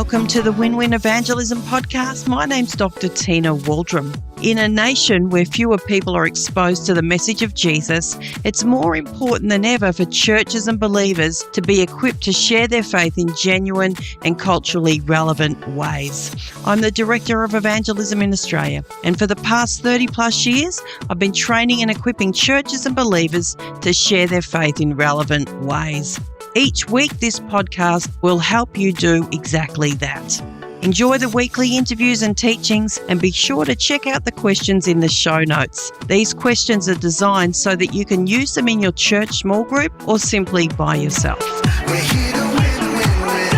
Welcome to the Win-Win Evangelism podcast. My name's Dr. Tina Waldrom. In a nation where fewer people are exposed to the message of Jesus, it's more important than ever for churches and believers to be equipped to share their faith in genuine and culturally relevant ways. I'm the Director of Evangelism in Australia, and for the past 30 plus years, I've been training and equipping churches and believers to share their faith in relevant ways. Each week, this podcast will help you do exactly that. Enjoy the weekly interviews and teachings, and be sure to check out the questions in the show notes. These questions are designed so that you can use them in your church small group or simply by yourself. We're here to win,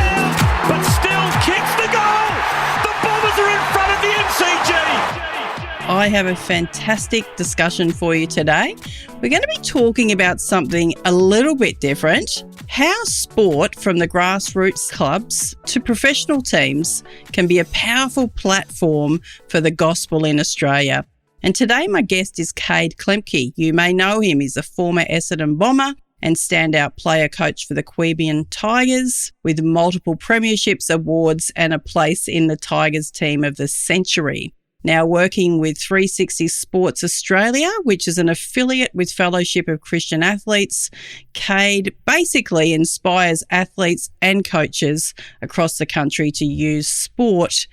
but still kicks the goal. The Bombers are in front of the MCG. I have a fantastic discussion for you today. We're going to be talking about something a little bit different. How sport, from the grassroots clubs to professional teams, can be a powerful platform for the gospel in Australia. And today my guest is Kade Klemke. You may know him. He's a former Essendon Bomber and standout player coach for the Queanbeyan Tigers, with multiple premierships, awards and a place in the Tigers team of the century. Now working with 360 Sports Australia, which is an affiliate with Fellowship of Christian Athletes, Kade basically inspires athletes and coaches across the country to use sport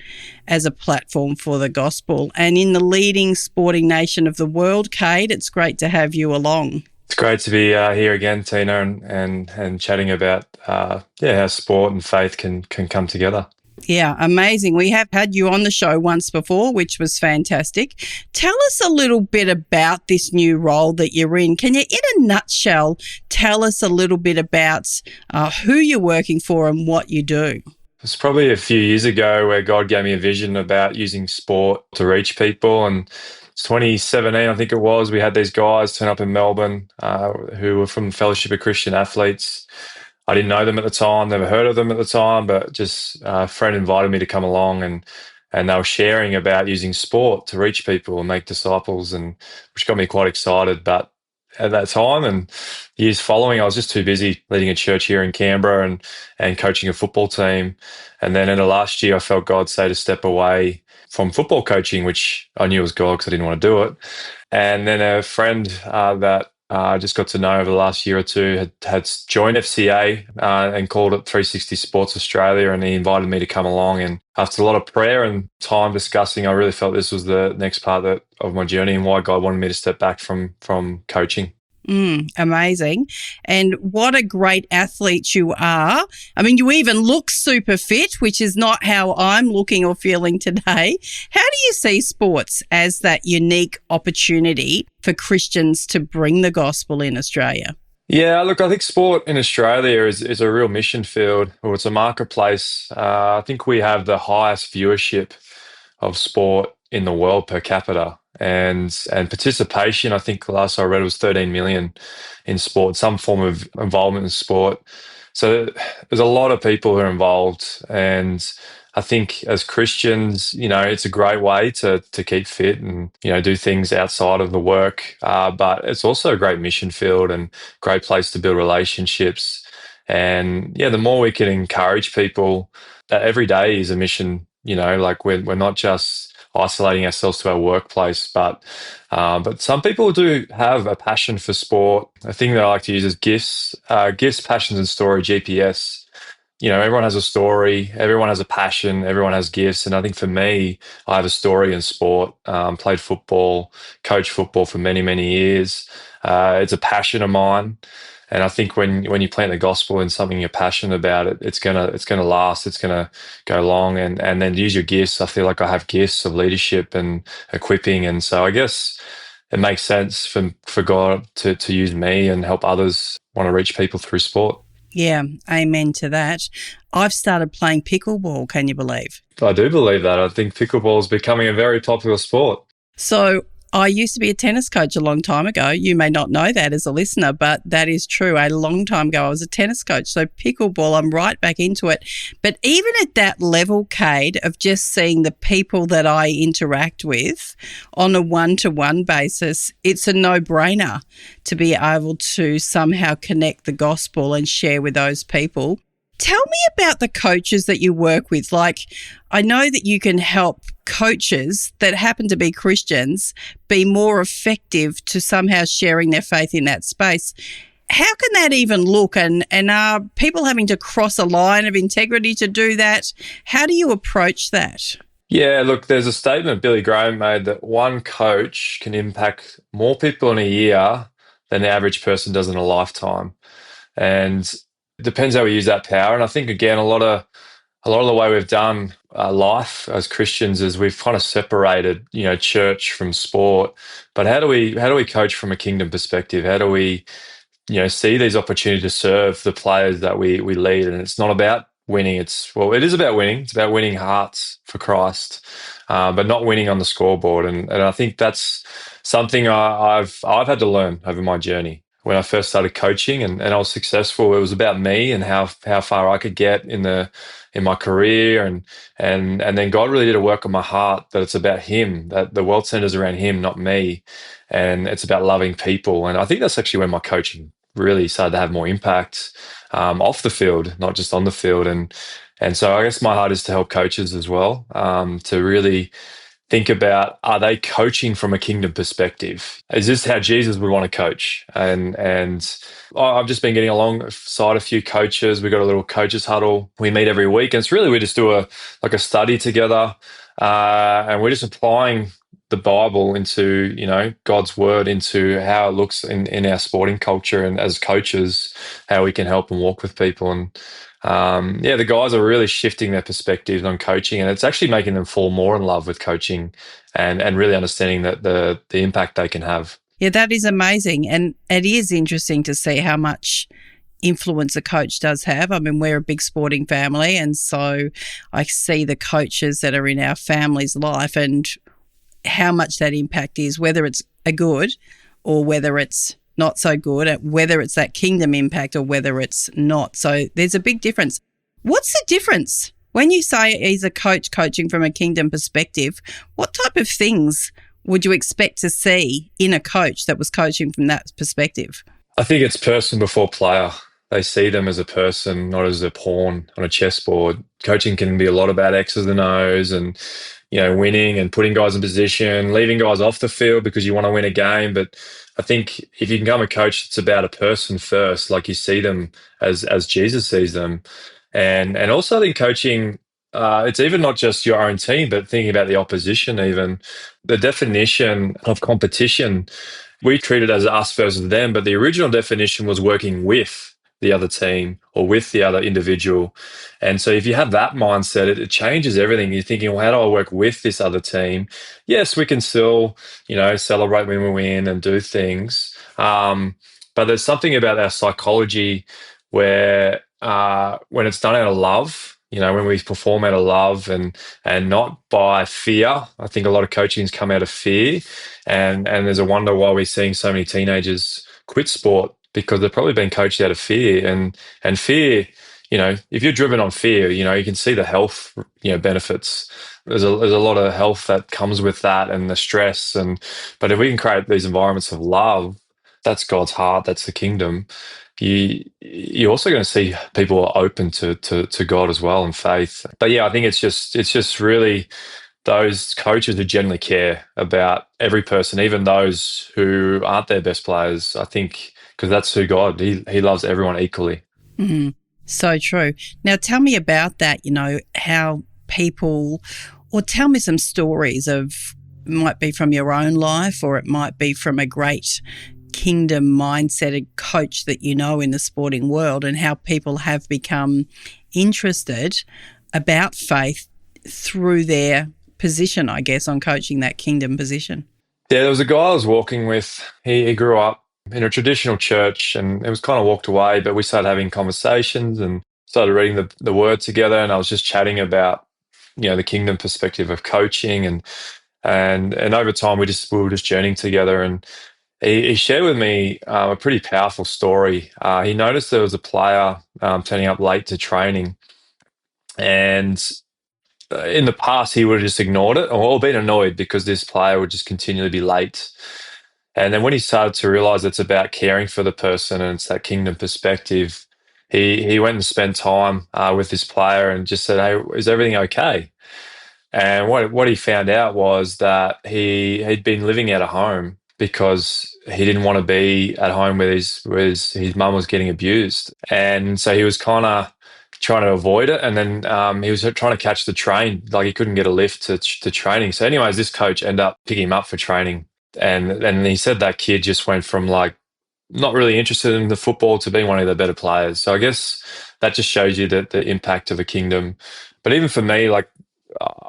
as a platform for the gospel. And in the leading sporting nation of the world, Kade, it's great to have you along. It's great to be here again, Tina, and chatting about how sport and faith can come together. Yeah, amazing. We have had you on the show once before, which was fantastic. Tell us a little bit about this new role that you're in. Can you, in a nutshell, tell us a little bit about who you're working for and what you do? It's probably a few years ago where God gave me a vision about using sport to reach people, and it's 2017, I think it was. We had these guys turn up in Melbourne who were from the Fellowship of Christian Athletes. I didn't know them at the time, never heard of them at the time, but just a friend invited me to come along, and they were sharing about using sport to reach people and make disciples, and which got me quite excited. But at that time and years following, I was just too busy leading a church here in Canberra and coaching a football team. And then in the last year, I felt God say to step away from football coaching, which I knew was God because I didn't want to do it. And then a friend that I just got to know over the last year or two had joined FCA and called it 360 Sports Australia, and he invited me to come along. And after a lot of prayer and time discussing, I really felt this was the next part of my journey and why God wanted me to step back from coaching. Amazing. And what a great athlete you are. I mean, you even look super fit, which is not how I'm looking or feeling today. How do you see sports as that unique opportunity for Christians to bring the gospel in Australia? Yeah, look, I think sport in Australia is a real mission field, or it's a marketplace. I think we have the highest viewership of sport in the world per capita. And participation, I think the last I read was 13 million in sport, some form of involvement in sport. So there's a lot of people who are involved. And I think as Christians, it's a great way to keep fit and, do things outside of the work. But it's also a great mission field and great place to build relationships. And the more we can encourage people, that every day is a mission, like we're not just isolating ourselves to our workplace, but some people do have a passion for sport. A thing that I like to use is gifts, passions, and story, GPS. Everyone has a story, everyone has a passion, everyone has gifts, and I think for me, I have a story in sport. Played football, coached football for many, many years. It's a passion of mine. And I think when you plant the gospel in something you're passionate about, it's gonna last. It's gonna go long. And then use your gifts. I feel like I have gifts of leadership and equipping, and so I guess it makes sense for God to use me and help others want to reach people through sport. Yeah, amen to that. I've started playing pickleball. Can you believe? I do believe that. I think pickleball is becoming a very popular sport. So I used to be a tennis coach a long time ago. You may not know that as a listener, but that is true. A long time ago, I was a tennis coach. So pickleball, I'm right back into it. But even at that level, Kade, of just seeing the people that I interact with on a one-to-one basis, it's a no-brainer to be able to somehow connect the gospel and share with those people. Tell me about the coaches that you work with. Like, I know that you can help coaches that happen to be Christians be more effective to somehow sharing their faith in that space. How can that even look? And are people having to cross a line of integrity to do that? How do you approach that? Yeah, look, there's a statement Billy Graham made that one coach can impact more people in a year than the average person does in a lifetime. And it depends how we use that power. And I think, again, a lot of the way we've done life as Christians is we've kind of separated, church from sport. But how do we coach from a kingdom perspective? How do we, see these opportunities to serve the players that we lead? And it's not about winning. It is about winning. It's about winning hearts for Christ, but not winning on the scoreboard. And I think that's something I've had to learn over my journey. When I first started coaching and I was successful, it was about me and how far I could get in my career, and then God really did a work on my heart that it's about Him, that the world centers around Him, not me, and it's about loving people. And I think that's actually when my coaching really started to have more impact off the field, not just on the field. And so I guess my heart is to help coaches as well, to really think about, are they coaching from a kingdom perspective? Is this how Jesus would want to coach? And I've just been getting alongside a few coaches. We've got a little coaches huddle. We meet every week, and it's really, we just do a study together, and we're just applying the Bible into, God's word into how it looks in our sporting culture, and as coaches, how we can help and walk with people. And the guys are really shifting their perspectives on coaching, and it's actually making them fall more in love with coaching and really understanding that the impact they can have. Yeah, that is amazing. And it is interesting to see how much influence a coach does have. I mean, we're a big sporting family, and so I see the coaches that are in our family's life and how much that impact is, whether it's a good or whether it's not so good, whether it's that kingdom impact or whether it's not. So there's a big difference. What's the difference? When you say he's a coach coaching from a kingdom perspective, what type of things would you expect to see in a coach that was coaching from that perspective? I think it's person before player. They see them as a person, not as a pawn on a chessboard. Coaching can be a lot about X's and O's and, winning and putting guys in position, leaving guys off the field because you want to win a game. But I think if you can become a coach, it's about a person first, like you see them as Jesus sees them. And also I think coaching, it's even not just your own team, but thinking about the opposition even. The definition of competition, we treat it as us versus them, but the original definition was working with the other team or with the other individual. And so if you have that mindset, it changes everything. You're thinking, well, how do I work with this other team? Yes, we can still, celebrate when we win and do things. But there's something about our psychology where when it's done out of love, when we perform out of love and not by fear. I think a lot of coachings come out of fear, and there's a wonder why we're seeing so many teenagers quit sport, because they've probably been coached out of fear. And fear, if you're driven on fear, you can see the health, benefits. There's a lot of health that comes with that and the stress. But if we can create these environments of love, that's God's heart, that's the kingdom. You're also going to see people are open to God as well and faith. But yeah, I think it's just really those coaches who generally care about every person, even those who aren't their best players. I think because that's who God, he loves everyone equally. Mm-hmm. So true. Now tell me about that, how people, or tell me some stories of, it might be from your own life or it might be from a great kingdom mindset coach that in the sporting world, and how people have become interested about faith through their position, I guess, on coaching that kingdom position. Yeah, there was a guy I was walking with. He grew up in a traditional church and it was kind of walked away, but we started having conversations and started reading the word together. And I was just chatting about, the kingdom perspective of coaching and over time we were just journeying together. And he shared with me a pretty powerful story. He noticed there was a player turning up late to training, and in the past he would have just ignored it or been annoyed because this player would just continually be late. And then when he started to realize it's about caring for the person and it's that kingdom perspective, he went and spent time with this player and just said, "Hey, is everything okay?" And what he found out was that he'd been living out of home because he didn't want to be at home with his mum was getting abused, and so he was kind of trying to avoid it. And then he was trying to catch the train, like he couldn't get a lift to training. So, anyways, this coach ended up picking him up for training, and he said that kid just went from like not really interested in the football to being one of the better players. So I guess that just shows you the impact of a kingdom. But even for me, like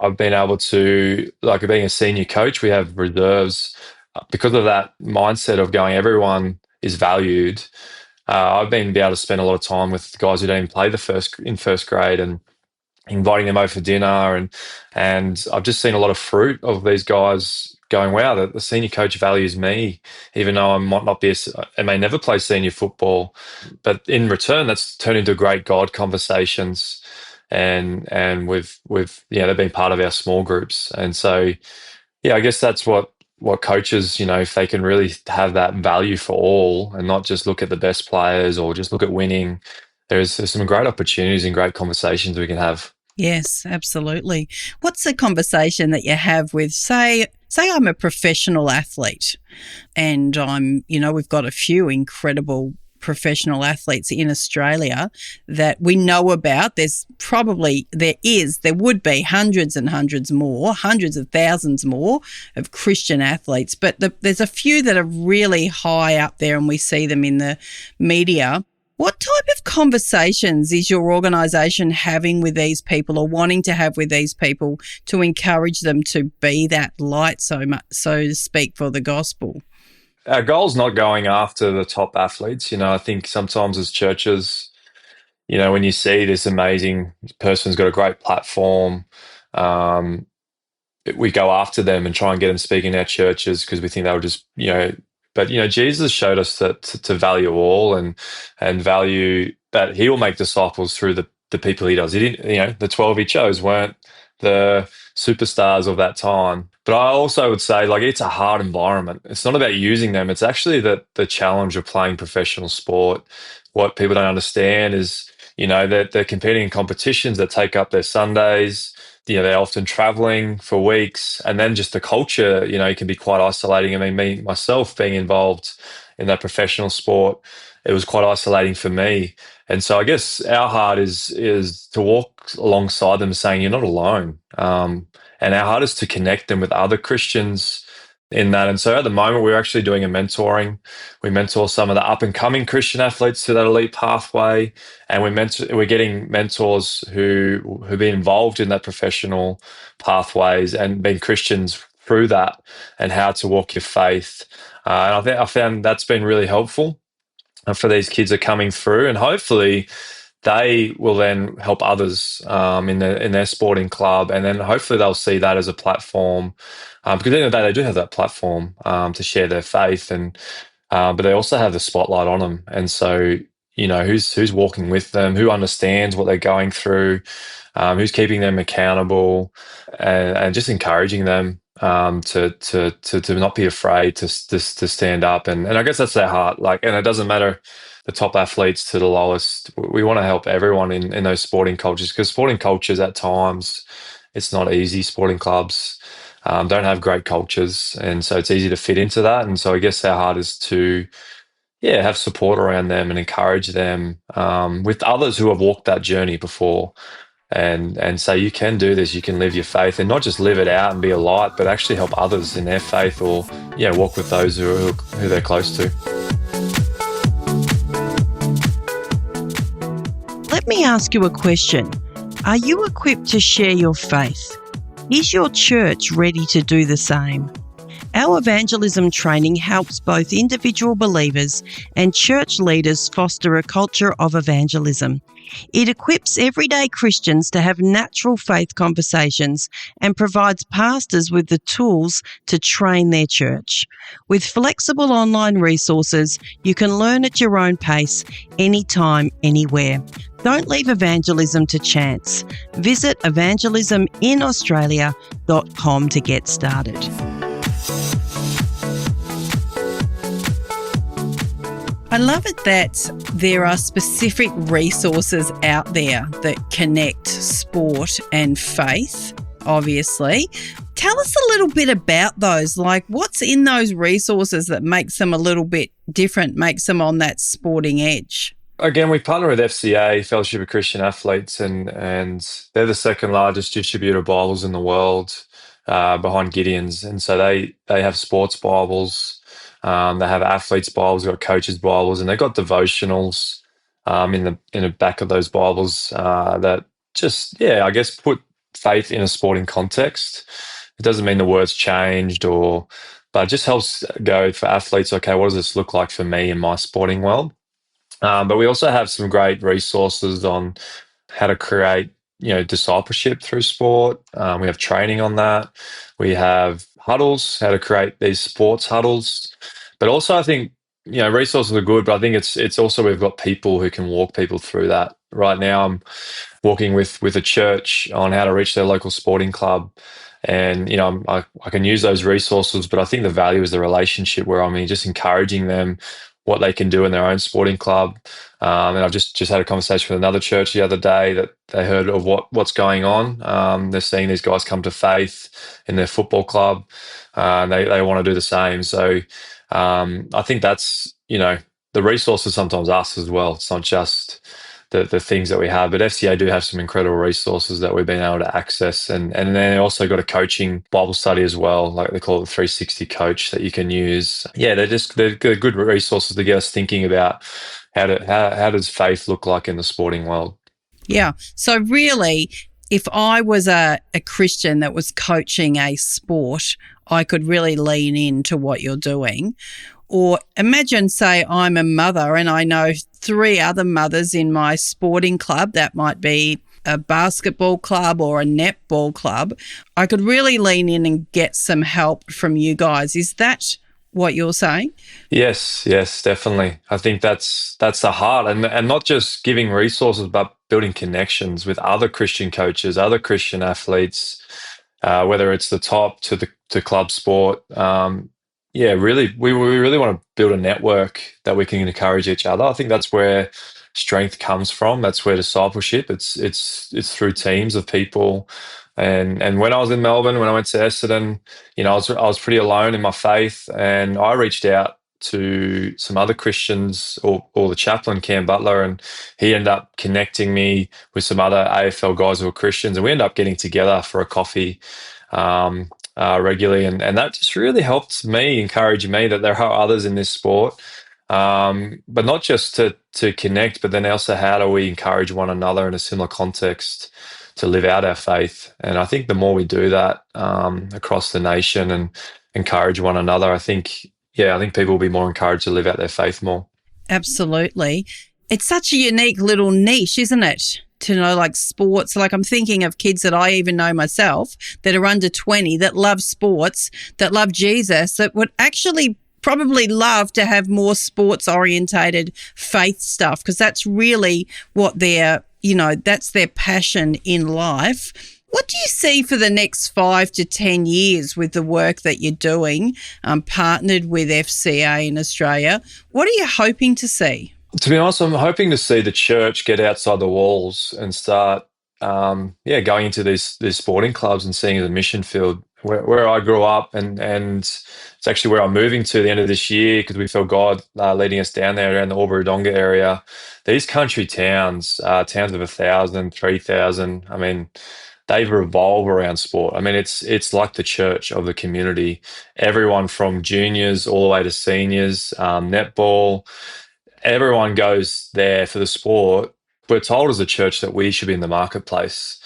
I've been able to, like being a senior coach, we have reserves because of that mindset of going, everyone is valued. I've been able to spend a lot of time with guys who don't even play in first grade and inviting them over for dinner, and I've just seen a lot of fruit of these guys going, wow, the senior coach values me, even though I might not be, I may never play senior football, but in return, that's turned into great God conversations, and with they've been part of our small groups, and so I guess that's what coaches, if they can really have that value for all and not just look at the best players or just look at winning, there's some great opportunities and great conversations we can have. Yes, absolutely. What's a conversation that you have with, say I'm a professional athlete and we've got a few incredible professional athletes in Australia that we know about. There would be hundreds and hundreds more, hundreds of thousands more of Christian athletes, but there's a few that are really high up there and we see them in the media. What type of conversations is your organisation having with these people or wanting to have with these people to encourage them to be that light, so to speak, for the gospel? Our goal's not going after the top athletes. I think sometimes as churches, when you see this amazing person's got a great platform, we go after them and try and get them speaking in our churches because we think they'll just, But Jesus showed us that to value all and value that he will make disciples through the people he does. He didn't, the 12 he chose weren't the superstars of that time. But I also would say, like, it's a hard environment. It's not about using them. It's actually the challenge of playing professional sport. What people don't understand is, they're competing in competitions that take up their Sundays. They're often traveling for weeks, and then just the culture, it can be quite isolating. I mean, myself being involved in that professional sport, it was quite isolating for me. And so I guess our heart is to walk alongside them saying, you're not alone. And our heart is to connect them with other Christians in that. And so at the moment, we're actually doing a mentoring. We mentor some of the up and coming Christian athletes to that elite pathway. And we're getting mentors who be involved in that professional pathways and being Christians through that and how to walk your faith. And I found that's been really helpful for these kids that are coming through, and hopefully they will then help others in their sporting club, and then hopefully they'll see that as a platform, because at the end of the day they do have that platform to share their faith, and but they also have the spotlight on them, and so who's walking with them, who understands what they're going through, who's keeping them accountable, and just encouraging them to not be afraid to stand up, and I guess that's their heart. Like, and it doesn't matter the top athletes to the lowest. We want to help everyone in those sporting cultures, because sporting cultures at times it's not easy. Sporting clubs don't have great cultures, and so it's easy to fit into that. And so I guess our heart is to have support around them and encourage them with others who have walked that journey before. And say, you can do this, you can live your faith, and not just live it out and be a light, but actually help others in their faith, or walk with those who they're close to. Let me ask you a question. Are you equipped to share your faith? Is your church ready to do the same? Our evangelism training helps both individual believers and church leaders foster a culture of evangelism. It equips everyday Christians to have natural faith conversations and provides pastors with the tools to train their church. With flexible online resources, you can learn at your own pace, anytime, anywhere. Don't leave evangelism to chance. Visit evangelisminaustralia.com to get started. I love it that there are specific resources out there that connect sport and faith, obviously. Tell us a little bit about those, like what's in those resources that makes them a little bit different, makes them on that sporting edge? Again, we partner with FCA, Fellowship of Christian Athletes, and they're the second largest distributor of Bibles in the world, behind Gideon's. And so they have sports Bibles, they have athletes Bibles, they've got coaches Bibles, and they've got devotionals in the back of those Bibles that just, I guess, put faith in a sporting context. It doesn't mean the words changed, but it just helps go for athletes. Okay, what does this look like for me in my sporting world? But we also have some great resources on how to create, discipleship through sport. We have training on that. We have huddles, how to create these sports huddles. But also, I think, resources are good, but I think it's also we've got people who can walk people through that. Right now, I'm working with a church on how to reach their local sporting club. And, I can use those resources, but I think the value is the relationship where I'm just encouraging them what they can do in their own sporting club. And I've just had a conversation with another church the other day that they heard of what's going on. They're seeing these guys come to faith in their football club, and they want to do the same. So I think that's, the resources sometimes us as well. It's not just the things that we have, but FCA do have some incredible resources that we've been able to access, and then they also got a coaching Bible study as well, like they call it the 360 coach that you can use. They're good resources to get us thinking about how does faith look like in the sporting world. Yeah. So really, if I was a Christian that was coaching a sport, I could really lean into what you're doing. Or imagine, say, I'm a mother and I know 3 other mothers in my sporting club. That might be a basketball club or a netball club. I could really lean in and get some help from you guys. Is that what you're saying? Yes, definitely. I think that's the heart, and not just giving resources, but building connections with other Christian coaches, other Christian athletes, whether it's the top to club sport. Really, we really want to build a network that we can encourage each other. I think that's where strength comes from. That's where discipleship. It's through teams of people. And when I was in Melbourne, when I went to Essendon, I was pretty alone in my faith, and I reached out to some other Christians, or the chaplain Cam Butler, and he ended up connecting me with some other AFL guys who were Christians, and we ended up getting together for a coffee regularly, and that just really helped me, encourage me that there are others in this sport, but not just to connect, but then also how do we encourage one another in a similar context to live out our faith. And I think the more we do that across the nation and encourage one another, I think people will be more encouraged to live out their faith more. Absolutely. It's such a unique little niche, isn't it? To know, like, sports. Like, I'm thinking of kids that I even know myself that are under 20 that love sports, that love Jesus, that would actually probably love to have more sports orientated faith stuff, because that's really what that's their passion in life. What do you see for the next 5 to 10 years with the work that you're doing, partnered with FCA in Australia? What are you hoping to see? To be honest, I'm hoping to see the church get outside the walls and start, going into these sporting clubs and seeing the mission field. Where I grew up, and it's actually where I'm moving to the end of this year, because we feel God leading us down there around the Albury-Wodonga area. These country towns, towns of 1,000, 3,000, they revolve around sport. It's like the church of the community. Everyone from juniors all the way to seniors, netball, everyone goes there for the sport. We're told as a church that we should be in the marketplace.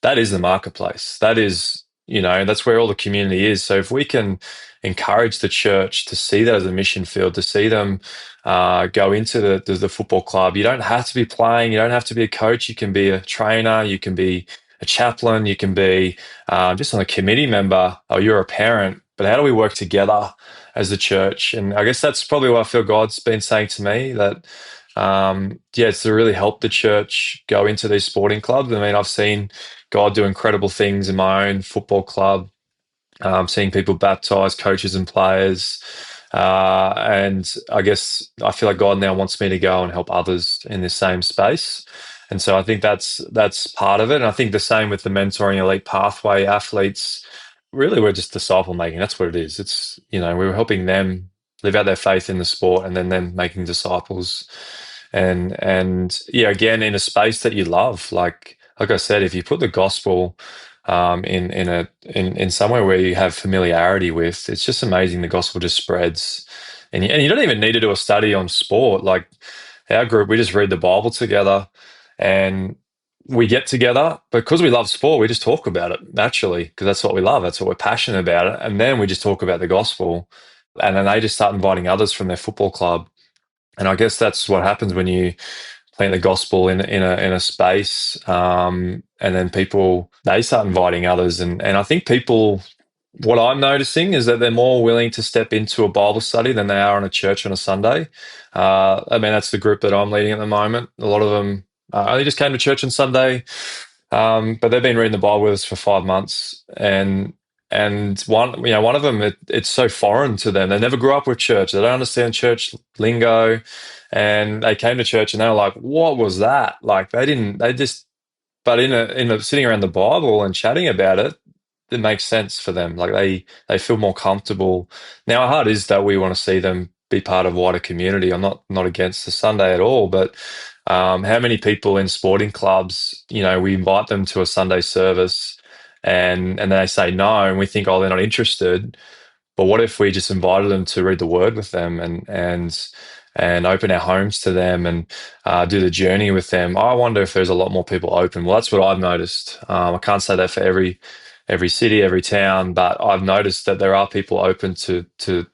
That is the marketplace. That is, that's where all the community is. So if we can encourage the church to see that as a mission field, to see them go into the football club. You don't have to be playing. You don't have to be a coach. You can be a trainer. You can be a chaplain. You can be just on a committee member, or you're a parent. But how do we work together as the church? And I guess that's probably what I feel God's been saying to me, that it's to really help the church go into these sporting clubs. I've seen God do incredible things in my own football club, seeing people baptise, coaches and players, And I guess I feel like God now wants me to go and help others in this same space. And so I think that's part of it. And I think the same with the mentoring elite pathway athletes. Really, we're just disciple making. That's what it is. It's, we're helping them live out their faith in the sport, and then them making disciples. And yeah, again, in a space that you love, like I said, if you put the gospel in somewhere where you have familiarity with, it's just amazing. The gospel just spreads, and you don't even need to do a study on sport. Like our group, we just read the Bible together, and we get together because we love sport. We just talk about it naturally because that's what we love. That's what we're passionate about. And then we just talk about the gospel, and then they just start inviting others from their football club. And I guess that's what happens when you plant the gospel in a space, and then people, they start inviting others, and I think people, what I'm noticing is that they're more willing to step into a Bible study than they are in a church on a Sunday. I mean, that's the group that I'm leading at the moment. A lot of them only just came to church on Sunday, but they've been reading the Bible with us for 5 months, and one of them, it's so foreign to them. They never grew up with church. They don't understand church lingo, and they came to church and they were like, "What was that?" Like but in a sitting around the Bible and chatting about it, it makes sense for them. Like they feel more comfortable. Now, our heart is that we want to see them be part of wider community. I'm not against the Sunday at all, but how many people in sporting clubs, we invite them to a Sunday service, and they say no, and we think, oh, they're not interested. But what if we just invited them to read the Word with them, and open our homes to them, and do the journey with them? I wonder if there's a lot more people open. Well, that's what I've noticed. I can't say that for every city, every town, but I've noticed that there are people open to the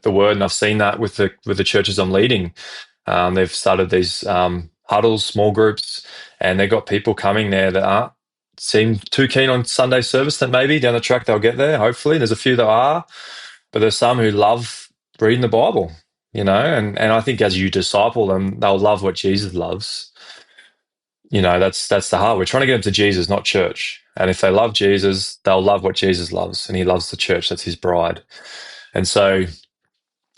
Word, and I've seen that with the churches I'm leading. They've started these huddles, small groups, and they've got people coming there that aren't seem too keen on Sunday service. That maybe down the track they'll get there. Hopefully, there's a few that are, but there's some who love reading the Bible. And I think as you disciple them, they'll love what Jesus loves. That's the heart. We're trying to get them to Jesus, not church. And if they love Jesus, they'll love what Jesus loves, and he loves the church. That's his bride. And so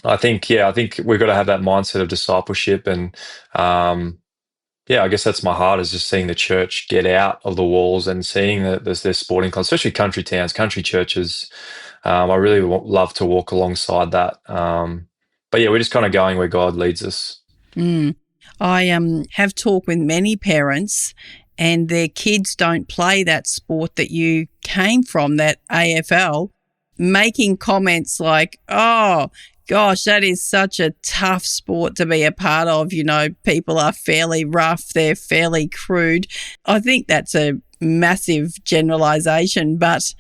I think we've got to have that mindset of discipleship. And I guess that's my heart, is just seeing the church get out of the walls and seeing that there's sporting clubs, especially country towns, country churches. I really love to walk alongside that. But yeah, we're just kind of going where God leads us. I have talked with many parents, and their kids don't play that sport that you came from, that AFL, making comments like, "Oh, gosh, that is such a tough sport to be a part of. People are fairly rough, they're fairly crude." I think that's a massive generalisation, but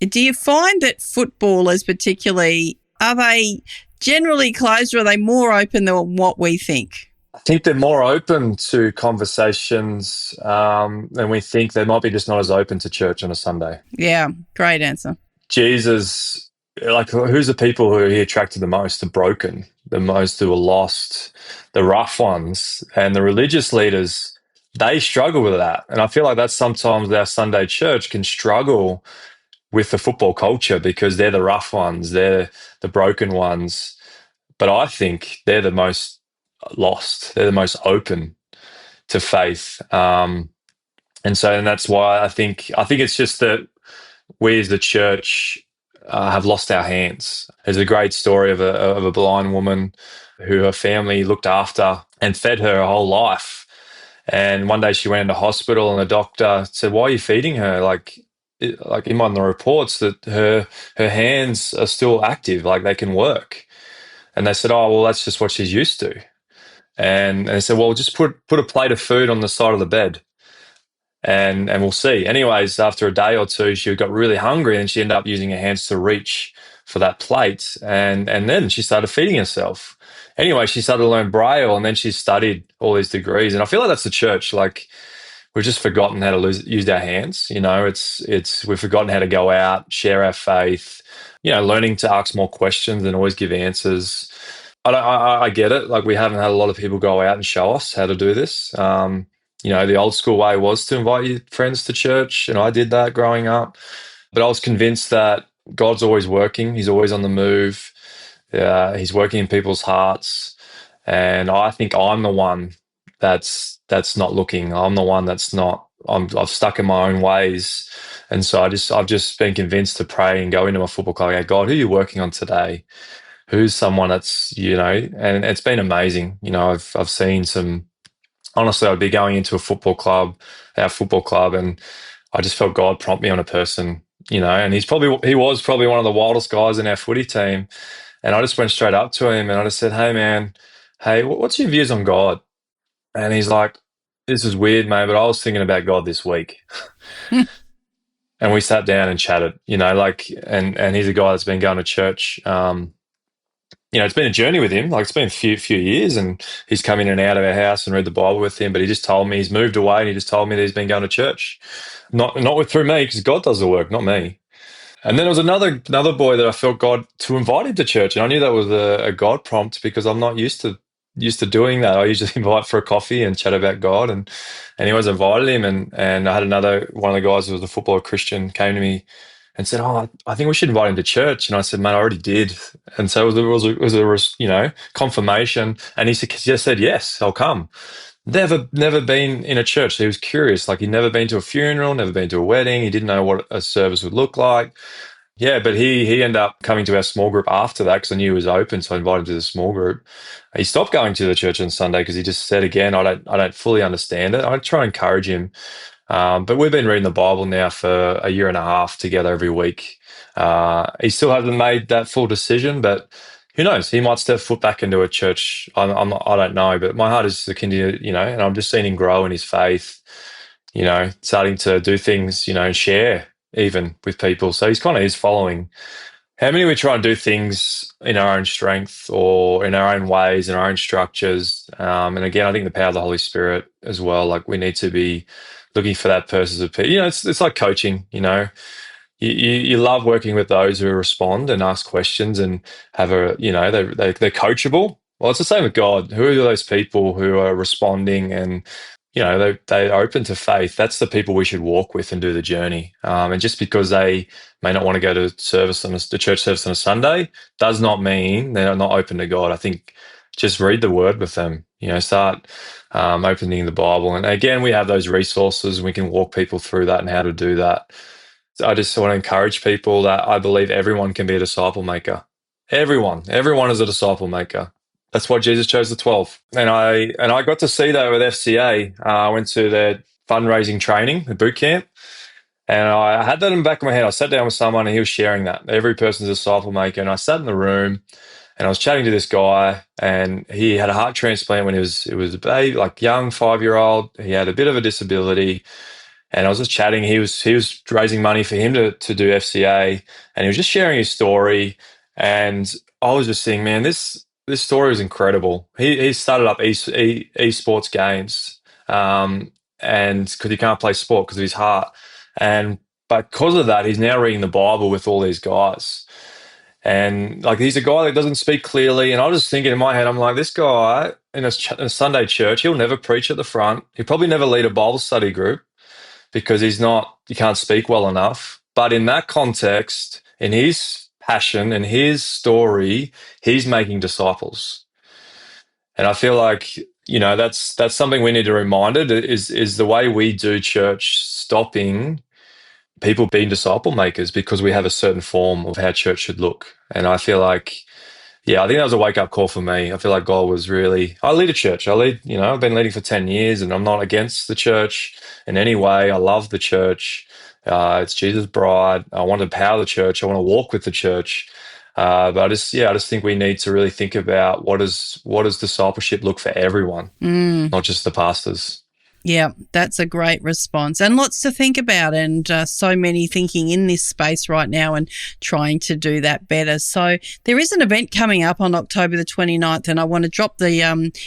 do you find that footballers particularly, are they generally closed, or are they more open than what we think? I think they're more open to conversations than we think. They might be just not as open to church on a Sunday. Yeah, great answer. Jesus, like, who's the people who he attracted the most? The broken, the most who were lost, the rough ones. And the religious leaders, they struggle with that. And I feel like that's sometimes our Sunday church can struggle with the football culture, because they're the rough ones, they're the broken ones. But I think they're the most lost. They're the most open to faith. And that's why I think it's just that we as the church have lost our hands. There's a great story of a blind woman who her family looked after and fed her whole life. And one day she went into hospital, and the doctor said, "Why are you feeding her?" Like in one of the reports, that her hands are still active, like they can work. And they said, "Oh, well, that's just what she's used to." And they said, "Well, just put a plate of food on the side of the bed, and we'll see." Anyways, after a day or two, she got really hungry, and she ended up using her hands to reach for that plate. And then she started feeding herself. Anyway, she started to learn Braille, and then she studied all these degrees. And I feel like that's the church. Like, we've just forgotten how to use our hands. We've forgotten how to go out, share our faith, learning to ask more questions and always give answers. I get it. Like, we haven't had a lot of people go out and show us how to do this. The old school way was to invite your friends to church, and I did that growing up. But I was convinced that God's always working. He's always on the move. He's working in people's hearts, and I think I'm the one that's not looking. I'm the one that's not. I've stuck in my own ways, and so I've just been convinced to pray and go into my football club. And go, God, who are you working on today? Who's someone that's, and it's been amazing. I've seen some. Honestly, I'd be going into our football club, and I just felt God prompt me on a person. And he was probably one of the wildest guys in our footy team. And I just went straight up to him and I just said, "Hey, man, hey, what's your views on God?" And he's like, "This is weird, mate, but I was thinking about God this week." And we sat down and chatted, and he's a guy that's been going to church. It's been a journey with him. Like, it's been a few years, and he's come in and out of our house and read the Bible with him. But he just told me he's moved away, and he just told me that he's been going to church, not through me, because God does the work, not me. And then there was another boy that I felt God to invite him to church, and I knew that was a God prompt because I'm not used to doing that. I usually invite for a coffee and chat about God, and anyways, I invited him, and I had one of the guys who was a footballer Christian came to me and said, "Oh, I think we should invite him to church." And I said, "Man, I already did." And so it was a confirmation, and he just said, "Yes, I'll come." Never been in a church. So he was curious. Like, he'd never been to a funeral, never been to a wedding. He didn't know what a service would look like. Yeah, but he ended up coming to our small group after that because I knew he was open, so I invited him to the small group. He stopped going to the church on Sunday because he just said, again, I don't fully understand it. I try and encourage him. But we've been reading the Bible now for a year and a half together every week. He still hasn't made that full decision, but who knows? He might step foot back into a church. I don't know, but my heart is to continue, and I'm just seeing him grow in his faith, starting to do things, and share even with people. So he's following. How many we try and do things in our own strength or in our own ways, in our own structures? And again, I think the power of the Holy Spirit as well. Like, we need to be looking for that person's opinion. It's like coaching. You love working with those who respond and ask questions and have they're coachable. Well, it's the same with God. Who are those people who are responding and they're open to faith? That's the people we should walk with and do the journey. And just because they may not want to go to the church service on a Sunday does not mean they're not open to God. I think just read the Word with them. Start opening the Bible. And again, we have those resources. We can walk people through that and how to do that. I just want to encourage people that I believe everyone can be a disciple maker. Everyone is a disciple maker. That's why Jesus chose the 12. And I got to see that with FCA. I went to their fundraising training, the boot camp, and I had that in the back of my head. I sat down with someone and he was sharing that. Every person's a disciple maker. And I sat in the room and I was chatting to this guy, and he had a heart transplant when he was a baby, like young 5-year-old. He had a bit of a disability. And I was just chatting. He was raising money for him to do FCA, and he was just sharing his story. And I was just saying, man, this story is incredible. He started up esports games, and because he can't play sport because of his heart, and because of that, he's now reading the Bible with all these guys. And like, he's a guy that doesn't speak clearly. And I was just thinking in my head, I'm like, this guy in a Sunday church, he'll never preach at the front. He'll probably never lead a Bible study group, because he can't speak well enough. But in that context, in his passion and his story, he's making disciples. And I feel like, that's something we need to be reminded is the way we do church stopping people being disciple makers because we have a certain form of how church should look. And I feel like, I think that was a wake-up call for me. I feel like God was I lead a church. I've been leading for 10 years, and I'm not against the church in any way. I love the church. It's Jesus' bride. I want to empower the church. I want to walk with the church. But I just think we need to really think about what does discipleship look for everyone, not just the pastors. Yeah, that's a great response, and lots to think about, and so many thinking in this space right now and trying to do that better. So there is an event coming up on October the 29th, and I want to drop the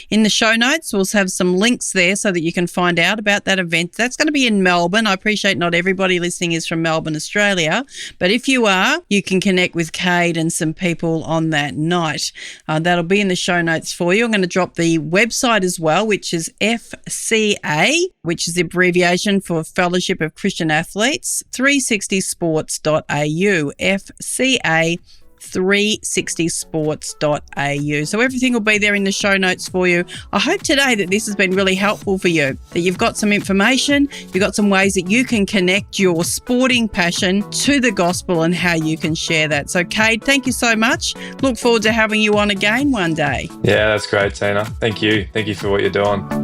in the show notes. We'll have some links there so that you can find out about that event. That's going to be in Melbourne. I appreciate not everybody listening is from Melbourne, Australia, but if you are, you can connect with Kade and some people on that night. That'll be in the show notes for you. I'm going to drop the website as well, which is FCA, which is the abbreviation for Fellowship of Christian Athletes, 360sports.au, FCA 360sports.au. So everything will be there in the show notes for you. I hope today that this has been really helpful for you, that you've got some information, you've got some ways that you can connect your sporting passion to the gospel and how you can share that. So Kade, thank you so much. Look forward to having you on again one day. Yeah, that's great, Tina. Thank you. Thank you for what you're doing.